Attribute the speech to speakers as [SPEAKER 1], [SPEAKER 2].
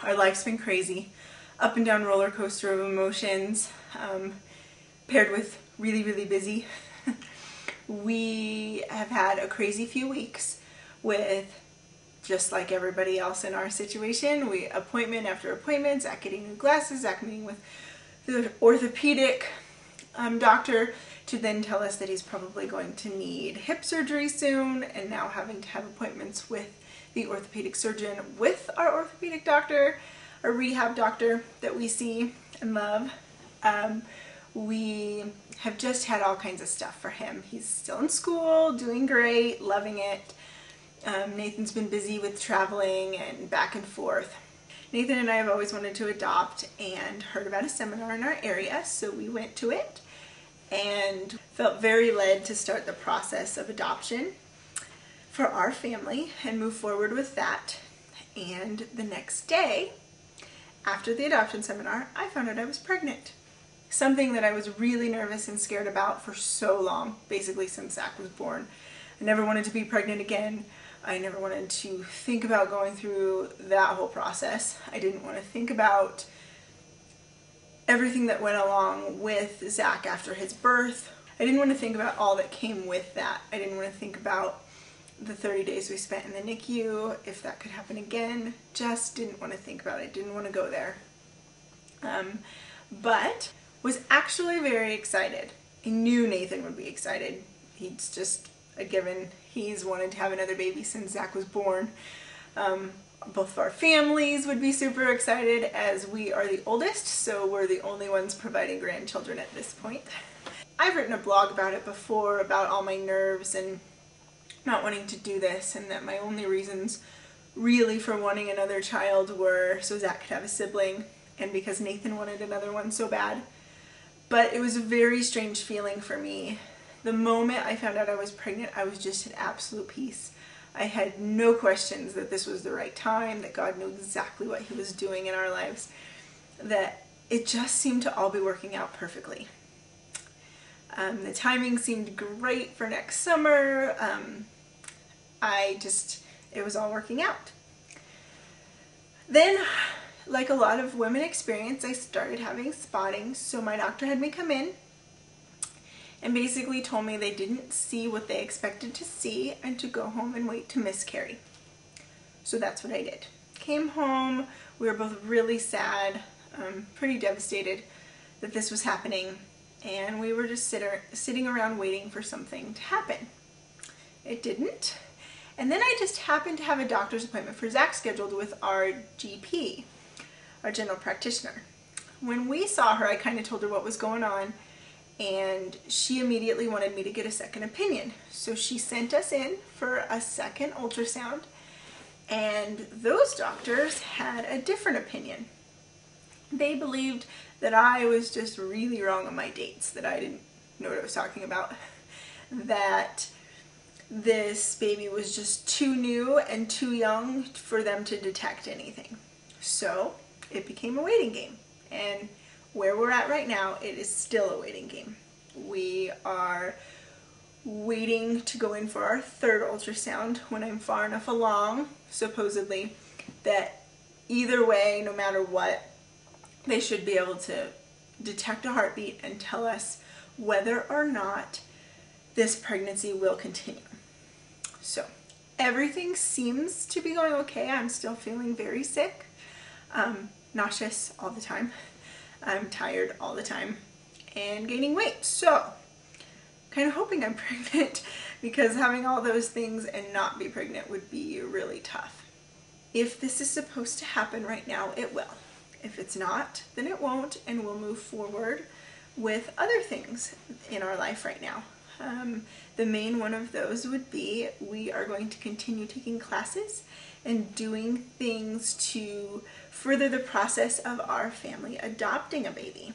[SPEAKER 1] Our life's been crazy, up and down roller coaster of emotions, paired with really, really busy. We have had a crazy few weeks with, just like everybody else in our situation, appointment after appointment, Zach getting new glasses, Zach meeting with the orthopedic doctor to then tell us that he's probably going to need hip surgery soon, and now having to have appointments with the orthopedic surgeon with our orthopedic doctor, our rehab doctor that we see and love. We have just had all kinds of stuff for him. He's still in school, doing great, loving it. Nathan's been busy with traveling and back and forth. Nathan and I have always wanted to adopt and heard about a seminar in our area, so we went to it and felt very led to start the process of adoption for our family and move forward with that. And the next day, after the adoption seminar, I found out I was pregnant. Something that I was really nervous and scared about for so long, basically since Zach was born. I never wanted to be pregnant again. I never wanted to think about going through that whole process. I didn't want to think about everything that went along with Zach after his birth. I didn't want to think about all that came with that. I didn't want to think about the 30 days we spent in the NICU, if that could happen again. Just didn't want to think about it. Didn't want to go there. But was actually very excited. I knew Nathan would be excited. He's just a given. He's wanted to have another baby since Zach was born. Both of our families would be super excited, as we are the oldest, so we're the only ones providing grandchildren at this point. I've written a blog about it before, about all my nerves and not wanting to do this, and that my only reasons really for wanting another child were so Zach could have a sibling and because Nathan wanted another one so bad. But it was a very strange feeling for me. The moment I found out I was pregnant, I was just at absolute peace. I had no questions that this was the right time, that God knew exactly what he was doing in our lives, that it just seemed to all be working out perfectly. The timing seemed great for next summer. It was all working out. Then, like a lot of women experience, I started having spotting, so my doctor had me come in and basically told me they didn't see what they expected to see and to go home and wait to miscarry. So that's what I did. Came home, we were both really sad, pretty devastated that this was happening, and we were just sitting around waiting for something to happen. It didn't. And then I just happened to have a doctor's appointment for Zach scheduled with our GP, our general practitioner. When we saw her, I kind of told her what was going on, and she immediately wanted me to get a second opinion. So she sent us in for a second ultrasound, and those doctors had a different opinion. They believed that I was just really wrong on my dates, that I didn't know what I was talking about, that this baby was just too new and too young for them to detect anything. So it became a waiting game. And where we're at right now, it is still a waiting game. We are waiting to go in for our third ultrasound when I'm far enough along, supposedly, that either way, no matter what, they should be able to detect a heartbeat and tell us whether or not this pregnancy will continue. So everything seems to be going okay. I'm still feeling very sick, nauseous all the time. I'm tired all the time and gaining weight. So kind of hoping I'm pregnant, because having all those things and not be pregnant would be really tough. If this is supposed to happen right now, it will. If it's not, then it won't, and we'll move forward with other things in our life right now. The main one of those would be we are going to continue taking classes and doing things to further the process of our family adopting a baby.